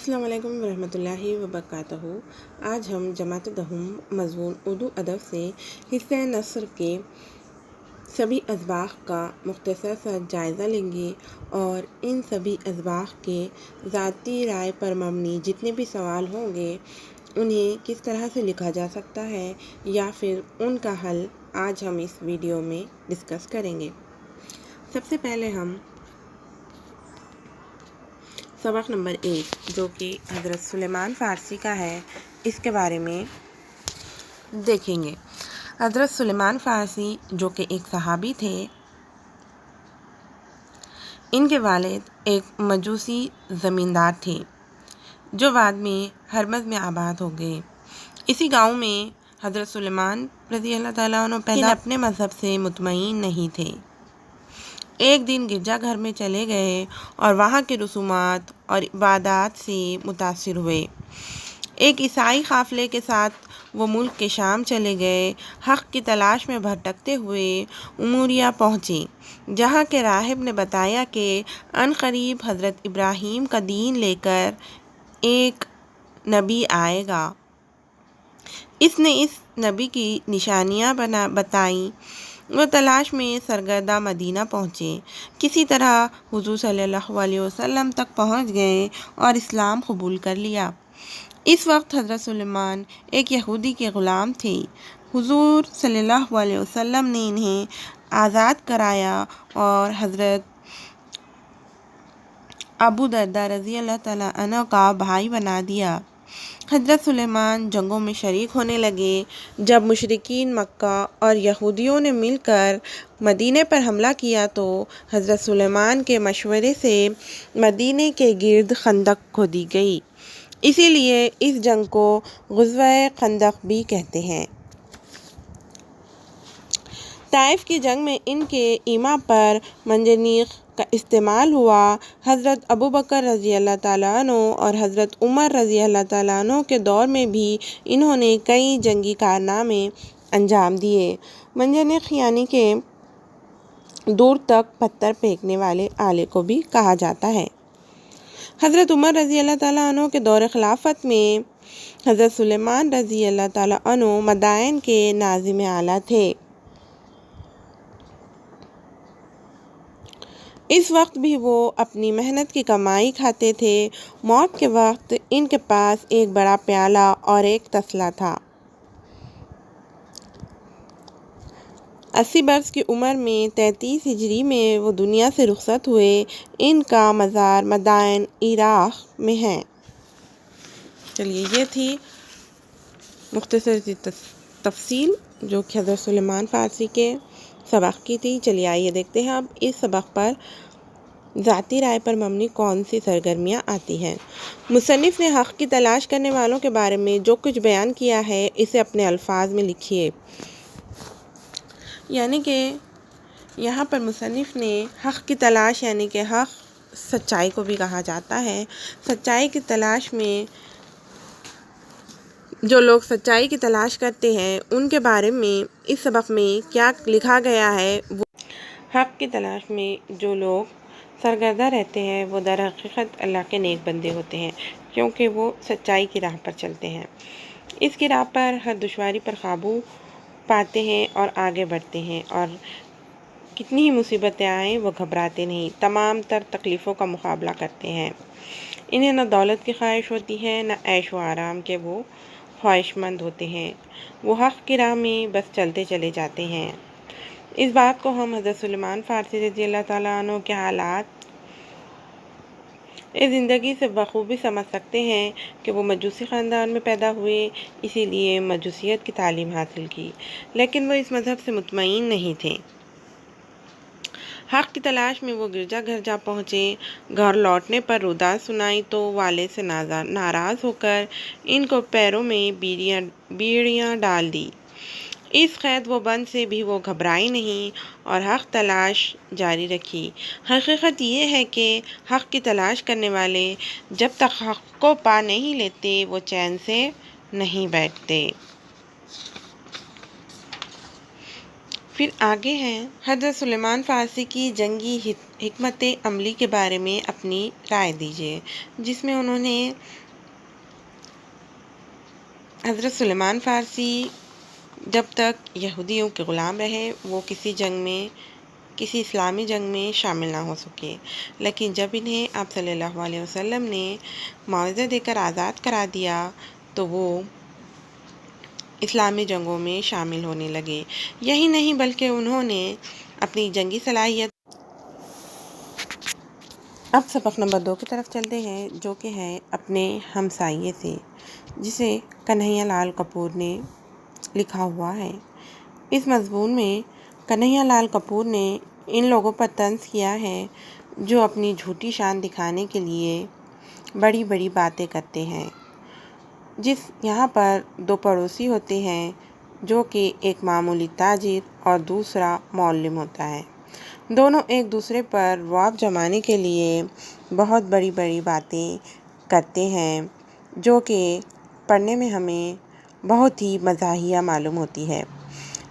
السلام علیکم ورحمۃ اللہ وبرکاتہ۔ آج ہم جماعت دہم مضمون اردو ادب سے حصہ نثر کے سبھی اسباق کا مختصر سا جائزہ لیں گے اور ان سبھی اسباق کے ذاتی رائے پر مبنی جتنے بھی سوال ہوں گے انہیں کس طرح سے لکھا جا سکتا ہے یا پھر ان کا حل آج ہم اس ویڈیو میں ڈسکس کریں گے۔ سب سے پہلے ہم سبق نمبر 1 جو کہ حضرت سلیمان فارسی کا ہے اس کے بارے میں دیکھیں گے۔ حضرت سلیمان فارسی جو کہ ایک صحابی تھے، ان کے والد ایک مجوسی زمیندار تھے جو بعد میں ہرمز میں آباد ہو گئے۔ اسی گاؤں میں حضرت سلیمان رضی اللہ تعالیٰ عنہ پہلے اپنے مذہب سے مطمئن نہیں تھے۔ ایک دن گرجا گھر میں چلے گئے اور وہاں کے رسومات اور عبادات سے متاثر ہوئے۔ ایک عیسائی قافلے کے ساتھ وہ ملک کے شام چلے گئے۔ حق کی تلاش میں بھٹکتے ہوئے اموریہ پہنچے، جہاں کے راہب نے بتایا کہ عنقریب حضرت ابراہیم کا دین لے کر ایک نبی آئے گا۔ اس نے اس نبی کی نشانیاں بتائیں۔ وہ تلاش میں سرگردہ مدینہ پہنچے، کسی طرح حضور صلی اللہ علیہ وسلم تک پہنچ گئے اور اسلام قبول کر لیا۔ اس وقت حضرت سلیمان ایک یہودی کے غلام تھے۔ حضور صلی اللہ علیہ وسلم نے انہیں آزاد کرایا اور حضرت ابو درداء رضی اللہ تعالیٰ عنہ کا بھائی بنا دیا۔ حضرت سلیمان جنگوں میں شریک ہونے لگے۔ جب مشرکین مکہ اور یہودیوں نے مل کر مدینے پر حملہ کیا تو حضرت سلیمان کے مشورے سے مدینے کے گرد خندق کھودی گئی، اسی لیے اس جنگ کو غزوہ خندق بھی کہتے ہیں۔ طائف کی جنگ میں ان کے ایما پر منجنیق کا استعمال ہوا۔ حضرت ابوبکر رضی اللہ تعالیٰ عنہ اور حضرت عمر رضی اللہ تعالیٰ عنہ کے دور میں بھی انہوں نے کئی جنگی کارنامے انجام دیے۔ منجنیق یعنی کہ دور تک پتھر پھینکنے والے آلے کو بھی کہا جاتا ہے۔ حضرت عمر رضی اللہ تعالیٰ عنہ کے دور خلافت میں حضرت سلیمان رضی اللہ تعالیٰ عنہ مدائن کے ناظم اعلیٰ تھے۔ اس وقت بھی وہ اپنی محنت کی کمائی کھاتے تھے۔ موت کے وقت ان کے پاس ایک بڑا پیالہ اور ایک تسلا تھا۔ 80 برس کی عمر میں 33 ہجری میں وہ دنیا سے رخصت ہوئے۔ ان کا مزار مدائن عراق میں ہے۔ چلیے، یہ تھی مختصر سی تفصیل جو کہ حضرت سلیمان فارسی کے سبق کی تھی۔ چلیے آئیے دیکھتے ہیں اب اس سبق پر ذاتی رائے پر مبنی کون سی سرگرمیاں آتی ہیں۔ مصنف نے حق کی تلاش کرنے والوں کے بارے میں جو کچھ بیان کیا ہے اسے اپنے الفاظ میں لکھیے۔ یعنی کہ یہاں پر مصنف نے حق کی تلاش یعنی کہ حق سچائی کو بھی کہا جاتا ہے، سچائی کی تلاش میں جو لوگ سچائی کی تلاش کرتے ہیں ان کے بارے میں اس سبق میں کیا لکھا گیا ہے۔ وہ حق کی تلاش میں جو لوگ سرگردہ رہتے ہیں وہ در حقیقت اللہ کے نیک بندے ہوتے ہیں، کیونکہ وہ سچائی کی راہ پر چلتے ہیں، اس کی راہ پر ہر دشواری پر قابو پاتے ہیں اور آگے بڑھتے ہیں، اور کتنی ہی مصیبتیں آئیں وہ گھبراتے نہیں، تمام تر تکلیفوں کا مقابلہ کرتے ہیں۔ انہیں نہ دولت کی خواہش ہوتی ہے نہ عیش و آرام کے وہ خواہش مند ہوتے ہیں، وہ حق کی راہ میں بس چلتے چلے جاتے ہیں۔ اس بات کو ہم حضرت سلیمان فارسی رضی اللہ تعالیٰ عنہ کے حالات زندگی سے بخوبی سمجھ سکتے ہیں کہ وہ مجوسی خاندان میں پیدا ہوئے، اسی لیے مجوسیت کی تعلیم حاصل کی، لیکن وہ اس مذہب سے مطمئن نہیں تھے۔ حق کی تلاش میں وہ گرجا گھر جا پہنچے۔ گھر لوٹنے پر روداد سنائی تو والد سے ناراض ہو کر ان کو پیروں میں بیڑیاں ڈال دی۔ اس قید و بند سے بھی وہ گھبرائی نہیں اور حق تلاش جاری رکھی۔ حقیقت یہ ہے کہ حق کی تلاش کرنے والے جب تک حق کو پا نہیں لیتے وہ چین سے نہیں بیٹھتے۔ پھر آگے ہیں حضرت سلیمان فارسی کی جنگی حکمت عملی کے بارے میں اپنی رائے دیجیے، جس میں انہوں نے حضرت سلیمان فارسی جب تک یہودیوں کے غلام رہے وہ کسی اسلامی جنگ میں شامل نہ ہو سکے، لیکن جب انہیں آپ صلی اللہ علیہ وسلم نے معاوضہ دے کر آزاد کرا دیا تو وہ اسلامی جنگوں میں شامل ہونے لگے۔ یہی نہیں بلکہ انہوں نے اپنی جنگی صلاحیت۔ اب سبق نمبر 2 کی طرف چلتے ہیں، جو کہ ہے اپنے ہمسائیے سے، جسے کنہیا لال کپور نے لکھا ہوا ہے۔ اس مضمون میں کنہیا لال کپور نے ان لوگوں پر طنز کیا ہے جو اپنی جھوٹی شان دکھانے کے لیے بڑی بڑی باتیں کرتے ہیں۔ یہاں پر 2 پڑوسی ہوتے ہیں، جو کہ ایک معمولی تاجر اور دوسرا معلم ہوتا ہے۔ دونوں ایک دوسرے پر رعب جمانے کے لیے بہت بڑی بڑی باتیں کرتے ہیں، جو کہ پڑھنے میں ہمیں بہت ہی مزاحیہ معلوم ہوتی ہے۔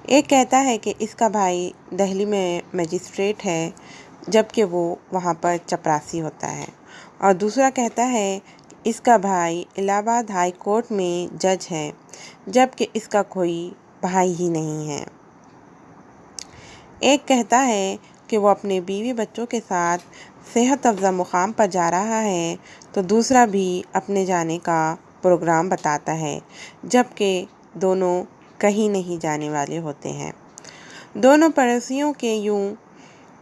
ایک کہتا ہے کہ اس کا بھائی دہلی میں مجسٹریٹ ہے، جبکہ وہ وہاں پر چپراسی ہوتا ہے، اور دوسرا کہتا ہے کہ اس کا بھائی الہ آباد ہائی کورٹ میں جج ہے، جبکہ اس کا کوئی بھائی ہی نہیں ہے۔ ایک کہتا ہے کہ وہ اپنے بیوی بچوں کے ساتھ صحت افزا مقام پر جا رہا ہے، تو دوسرا بھی اپنے جانے کا پروگرام بتاتا ہے، جبکہ دونوں کہیں نہیں جانے والے ہوتے ہیں۔ دونوں پڑوسیوں کے یوں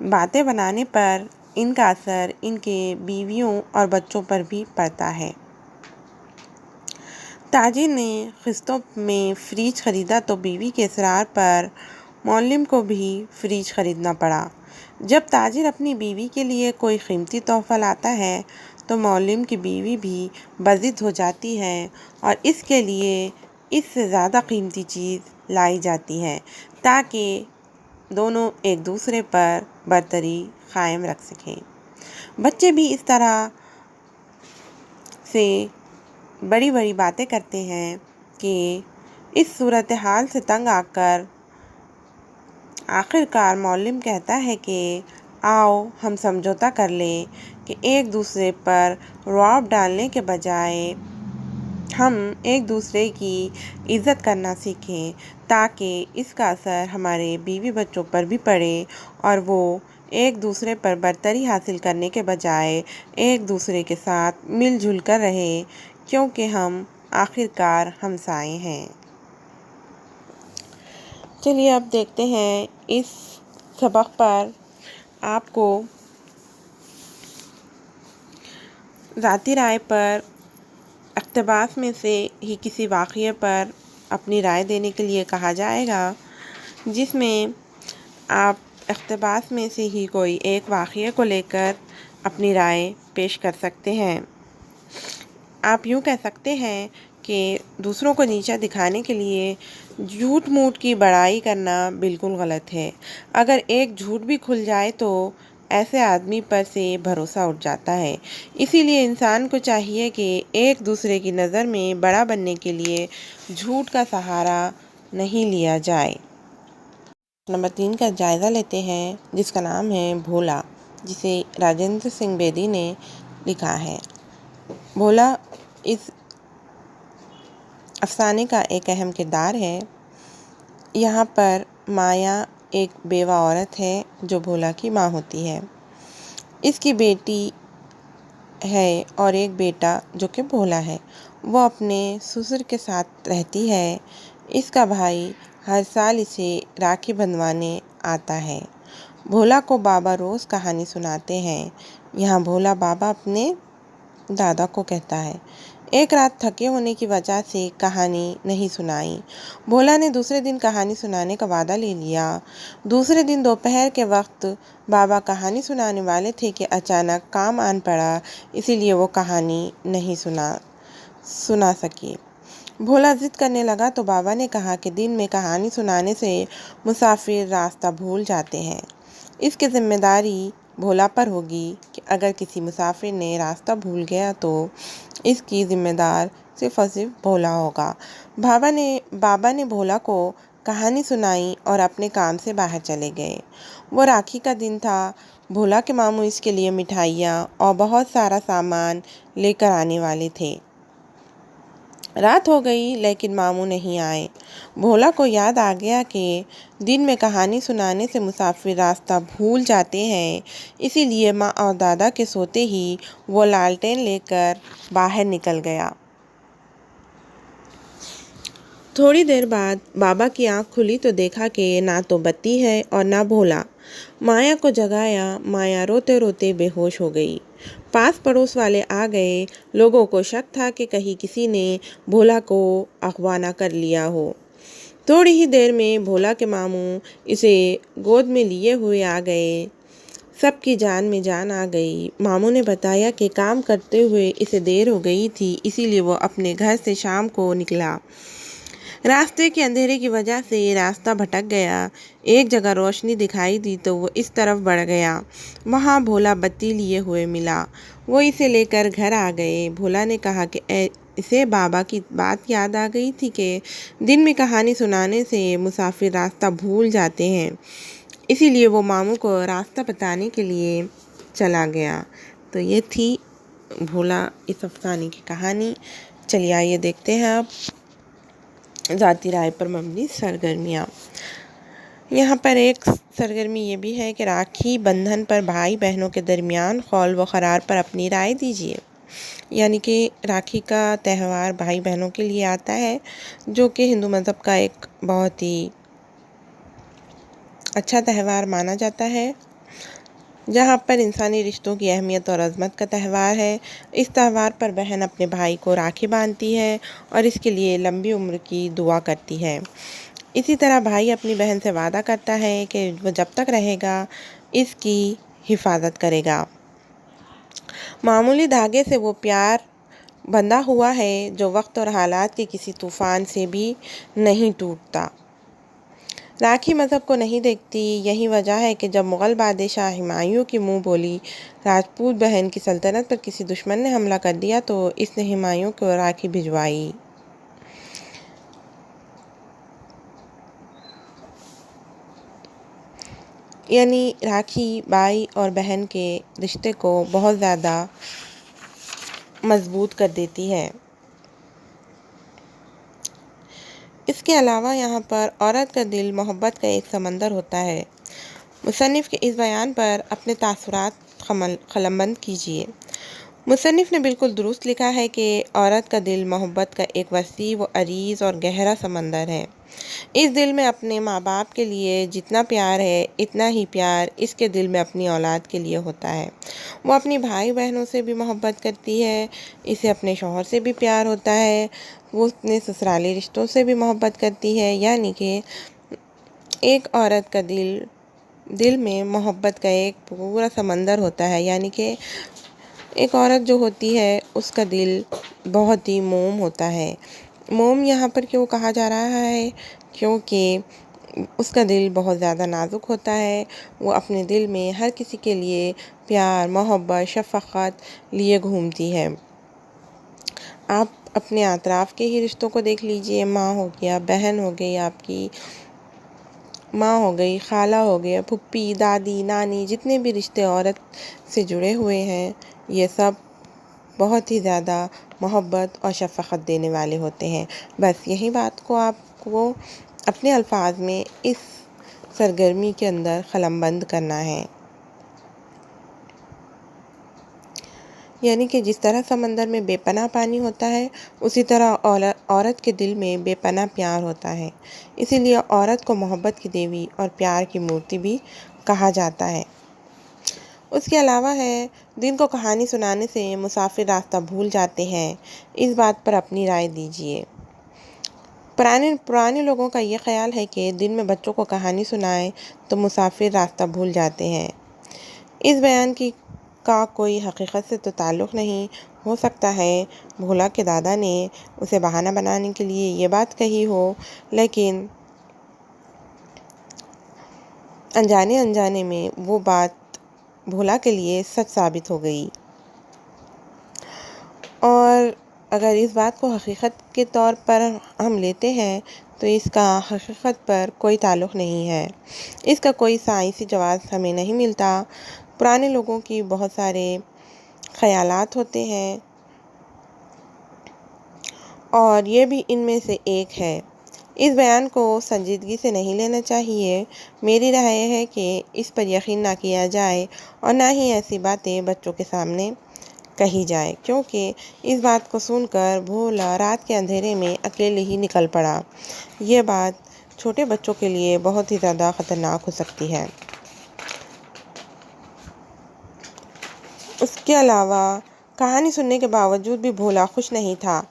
باتیں بنانے پر ان کا اثر ان کے بیویوں اور بچوں پر بھی پڑتا ہے۔ تاجر نے قسطوں میں فریج خریدا تو بیوی کے اصرار پر معلم کو بھی فریج خریدنا پڑا۔ جب تاجر اپنی بیوی کے لیے کوئی قیمتی تحفہ لاتا ہے تو معلم کی بیوی بھی بضد ہو جاتی ہے اور اس کے لیے اس سے زیادہ قیمتی چیز لائی جاتی ہے، تاکہ دونوں ایک دوسرے پر برتری قائم رکھ سکیں۔ بچے بھی اس طرح سے بڑی بڑی باتیں کرتے ہیں کہ اس صورتحال سے تنگ آ کر آخرکار معلم کہتا ہے کہ آؤ ہم سمجھوتا کر لیں کہ ایک دوسرے پر رعب ڈالنے کے بجائے ہم ایک دوسرے کی عزت کرنا سیکھیں، تاکہ اس کا اثر ہمارے بیوی بچوں پر بھی پڑے اور وہ ایک دوسرے پر برتری حاصل کرنے کے بجائے ایک دوسرے کے ساتھ مل جل کر رہے، کیونکہ ہم آخرکار ہمسائے ہیں۔ چلیے اب دیکھتے ہیں اس سبق پر آپ کو ذاتی رائے پر اقتباس میں سے ہی کسی واقعے پر اپنی رائے دینے کے لیے کہا جائے گا، جس میں آپ اقتباس میں سے ہی کوئی ایک واقعے کو لے کر اپنی رائے پیش کر سکتے ہیں۔ آپ یوں کہہ سکتے ہیں کہ دوسروں کو نیچا دکھانے کے لیے جھوٹ موٹ کی بڑائی کرنا بالکل غلط ہے۔ اگر ایک جھوٹ بھی کھل جائے تو ایسے آدمی پر سے بھروسہ اٹھ جاتا ہے۔ اسی لیے انسان کو چاہیے کہ ایک دوسرے کی نظر میں بڑا بننے کے لیے جھوٹ کا سہارا نہیں لیا جائے۔ نمبر 3 کا جائزہ لیتے ہیں، جس کا نام ہے بھولا، جسے راجندر سنگھ بیدی نے لکھا ہے۔ بھولا اس افسانے کا ایک اہم کردار ہے۔ یہاں پر مایا ایک بیوہ عورت ہے جو بھولا کی ماں ہوتی ہے۔ اس کی بیٹی ہے اور ایک بیٹا جو کہ بھولا ہے۔ وہ اپنے سسر کے ساتھ رہتی ہے۔ اس کا بھائی ہر سال اسے راکھی بندھوانے آتا ہے۔ بھولا کو بابا روز کہانی سناتے ہیں۔ یہاں بھولا بابا اپنے دادا کو کہتا ہے۔ ایک رات تھکے ہونے کی وجہ سے کہانی نہیں سنائی۔ بھولا نے دوسرے دن کہانی سنانے کا وعدہ لے لیا۔ دوسرے دن دوپہر کے وقت بابا کہانی سنانے والے تھے کہ اچانک کام آن پڑا، اسی لیے وہ کہانی نہیں سنا سکے۔ بھولا ضد کرنے لگا تو بابا نے کہا کہ دن میں کہانی سنانے سے مسافر راستہ بھول جاتے ہیں۔ اس کی ذمہ داری بھولا پر ہوگی کہ اگر کسی مسافر نے راستہ بھول گیا تو اس کی ذمہ دار صرف اور صرف بھولا ہوگا۔ بابا نے بھولا کو کہانی سنائی اور اپنے کام سے باہر چلے گئے۔ وہ راکھی کا دن تھا۔ بھولا کے ماموں اس کے لیے مٹھائیاں اور بہت سارا سامان لے کر آنے والے تھے۔ رات ہو گئی لیکن ماموں نہیں آئے۔ بھولا کو یاد آ گیا کہ دن میں کہانی سنانے سے مسافر راستہ بھول جاتے ہیں، اسی لیے ماں اور دادا کے سوتے ہی وہ لالٹین لے کر باہر نکل گیا۔ تھوڑی دیر بعد بابا کی آنکھ کھلی تو دیکھا کہ نہ تو بتی ہے اور نہ بھولا۔ مایا کو جگایا۔ مایا روتے روتے بے ہوش ہو گئی۔ پاس پڑوس والے آ گئے۔ لوگوں کو شک تھا کہ کہیں کسی نے بھولا کو اغوا نہ کر لیا ہو۔ تھوڑی ہی دیر میں بھولا کے ماموں اسے گود میں لیے ہوئے آ گئے۔ سب کی جان میں جان آ گئی۔ ماموں نے بتایا کہ کام کرتے ہوئے اسے دیر ہو گئی تھی، اسی لیے وہ اپنے گھر سے شام کو نکلا۔ راستے کے اندھیرے کی وجہ سے راستہ بھٹک گیا۔ ایک جگہ روشنی دکھائی دی تو وہ اس طرف بڑھ گیا۔ وہاں بھولا بتی لیے ہوئے ملا۔ وہ اسے لے کر گھر آ گئے۔ بھولا نے کہا کہ اسے بابا کی بات یاد آ گئی تھی کہ دن میں کہانی سنانے سے مسافر راستہ بھول جاتے ہیں، اسی لیے وہ ماموں کو راستہ بتانے کے لیے چلا گیا۔ تو یہ تھی بھولا اس افسانے کی کہانی۔ چلیے آئیے دیکھتے ہیں اب ذاتی رائے پر مبنی سرگرمیاں۔ یہاں پر ایک سرگرمی یہ بھی ہے کہ راکھی بندھن پر بھائی بہنوں کے درمیان خول و قرار پر اپنی رائے دیجیے۔ یعنی کہ راکھی کا تہوار بھائی بہنوں کے لیے آتا ہے، جو کہ ہندو مذہب کا ایک بہت ہی اچھا تہوار مانا جاتا ہے، جہاں پر انسانی رشتوں کی اہمیت اور عظمت کا تہوار ہے۔ اس تہوار پر بہن اپنے بھائی کو راکھی باندھتی ہے اور اس کے لیے لمبی عمر کی دعا کرتی ہے۔ اسی طرح بھائی اپنی بہن سے وعدہ کرتا ہے کہ وہ جب تک رہے گا اس کی حفاظت کرے گا۔ معمولی دھاگے سے وہ پیار بندھا ہوا ہے جو وقت اور حالات کے کسی طوفان سے بھی نہیں ٹوٹتا۔ راکھی مذہب کو نہیں دیکھتی۔ یہی وجہ ہے کہ جب مغل بادشاہ ہمایوں کی منہ بولی راجپوت بہن کی سلطنت پر کسی دشمن نے حملہ کر دیا تو اس نے ہمایوں کو راکھی بھجوائی۔ یعنی راکھی بھائی اور بہن کے رشتے کو بہت زیادہ مضبوط کر دیتی ہے۔ اس کے علاوہ یہاں پر عورت کا دل محبت کا ایک سمندر ہوتا ہے۔ مصنف کے اس بیان پر اپنے تاثرات قلمبند کیجیے۔ مصنف نے بالکل درست لکھا ہے کہ عورت کا دل محبت کا ایک وسیع و عریض اور گہرا سمندر ہے۔ اس دل میں اپنے ماں باپ کے لیے جتنا پیار ہے اتنا ہی پیار اس کے دل میں اپنی اولاد کے لیے ہوتا ہے۔ وہ اپنی بھائی بہنوں سے بھی محبت کرتی ہے، اسے اپنے شوہر سے بھی پیار ہوتا ہے، وہ اپنے سسرالی رشتوں سے بھی محبت کرتی ہے۔ یعنی کہ ایک عورت کا دل میں محبت کا ایک پورا سمندر ہوتا ہے۔ یعنی کہ ایک عورت جو ہوتی ہے اس کا دل بہت ہی موم ہوتا ہے۔ موم یہاں پر کیوں کہا جا رہا ہے؟ کیونکہ اس کا دل بہت زیادہ نازک ہوتا ہے۔ وہ اپنے دل میں ہر کسی کے لیے پیار، محبت، شفقت لیے گھومتی ہے۔ آپ اپنے اطراف کے ہی رشتوں کو دیکھ لیجئے۔ ماں ہو گیا، بہن ہو گئی، آپ کی ماں ہو گئی، خالہ ہو گیا، پھپھی، دادی، نانی، جتنے بھی رشتے عورت سے جڑے ہوئے ہیں یہ سب بہت ہی زیادہ محبت اور شفقت دینے والے ہوتے ہیں۔ بس یہی بات کو آپ کو اپنے الفاظ میں اس سرگرمی کے اندر قلمبند کرنا ہے۔ یعنی کہ جس طرح سمندر میں بے پناہ پانی ہوتا ہے اسی طرح عورت کے دل میں بے پناہ پیار ہوتا ہے۔ اسی لیے عورت کو محبت کی دیوی اور پیار کی مورتی بھی کہا جاتا ہے۔ اس کے علاوہ ہے دن کو کہانی سنانے سے مسافر راستہ بھول جاتے ہیں۔ اس بات پر اپنی رائے دیجیے۔ پرانے لوگوں کا یہ خیال ہے کہ دن میں بچوں کو کہانی سنائیں تو مسافر راستہ بھول جاتے ہیں۔ اس بیان کا کوئی حقیقت سے تو تعلق نہیں۔ ہو سکتا ہے بھولا کے دادا نے اسے بہانہ بنانے کے لیے یہ بات کہی ہو، لیکن انجانے میں وہ بات بھولا کے لیے سچ ثابت ہو گئی۔ اور اگر اس بات کو حقیقت کے طور پر ہم لیتے ہیں تو اس کا حقیقت پر کوئی تعلق نہیں ہے۔ اس کا کوئی سائنسی جواز ہمیں نہیں ملتا۔ پرانے لوگوں کی بہت سارے خیالات ہوتے ہیں اور یہ بھی ان میں سے ایک ہے۔ اس بیان کو سنجیدگی سے نہیں لینا چاہیے۔ میری رائے ہے کہ اس پر یقین نہ کیا جائے اور نہ ہی ایسی باتیں بچوں کے سامنے کہی جائے، کیونکہ اس بات کو سن کر بھولا رات کے اندھیرے میں اکیلے ہی نکل پڑا۔ یہ بات چھوٹے بچوں کے لیے بہت ہی زیادہ خطرناک ہو سکتی ہے۔ اس کے علاوہ کہانی سننے کے باوجود بھی بھولا خوش نہیں تھا۔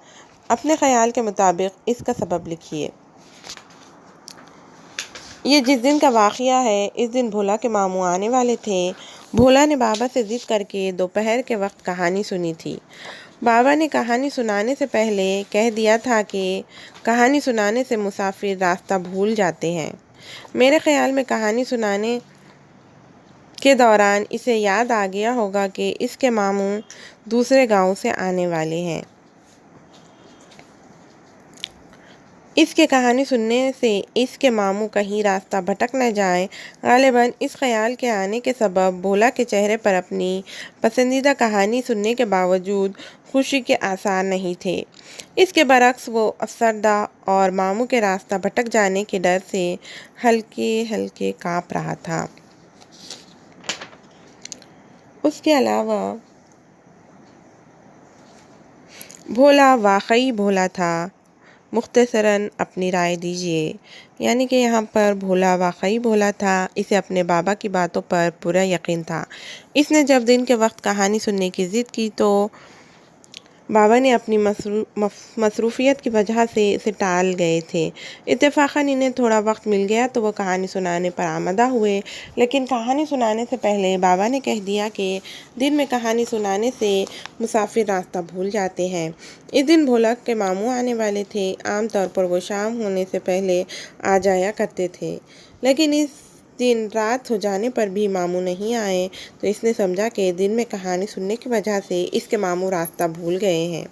اپنے خیال کے مطابق اس کا سبب لکھیے۔ یہ جس دن کا واقعہ ہے، اس دن بھولا کے ماموں آنے والے تھے۔ بھولا نے بابا سے ضد کر کے دوپہر کے وقت کہانی سنی تھی۔ بابا نے کہانی سنانے سے پہلے کہہ دیا تھا کہ کہانی سنانے سے مسافر راستہ بھول جاتے ہیں۔ میرے خیال میں کہانی سنانے کے دوران اسے یاد آ گیا ہوگا کہ اس کے ماموں دوسرے گاؤں سے آنے والے ہیں۔ اس کے کہانی سننے سے اس کے ماموں کہیں راستہ بھٹک نہ جائیں۔ غالباً اس خیال کے آنے کے سبب بھولا کے چہرے پر اپنی پسندیدہ کہانی سننے کے باوجود خوشی کے آثار نہیں تھے۔ اس کے برعکس وہ افسردہ اور ماموں کے راستہ بھٹک جانے کے ڈر سے ہلکے ہلکے کانپ رہا تھا۔ اس کے علاوہ بھولا واقعی بھولا تھا۔ مختصراً اپنی رائے دیجیے۔ یعنی کہ یہاں پر بھولا واقعی بھولا تھا۔ اسے اپنے بابا کی باتوں پر پورا یقین تھا۔ اس نے جب دن کے وقت کہانی سننے کی ضد کی تو بابا نے اپنی مصروفیت کی وجہ سے اسے ٹال گئے تھے۔ اتفاقاً انہیں تھوڑا وقت مل گیا تو وہ کہانی سنانے پر آمادہ ہوئے، لیکن کہانی سنانے سے پہلے بابا نے کہہ دیا کہ دن میں کہانی سنانے سے مسافر راستہ بھول جاتے ہیں۔ اس دن بھولا کے ماموں آنے والے تھے۔ عام طور پر وہ شام ہونے سے پہلے آ جایا کرتے تھے، لیکن اس دن رات ہو جانے پر بھی ماموں نہیں آئے تو اس نے سمجھا کہ دن میں کہانی سننے کی وجہ سے اس کے ماموں راستہ بھول گئے ہیں۔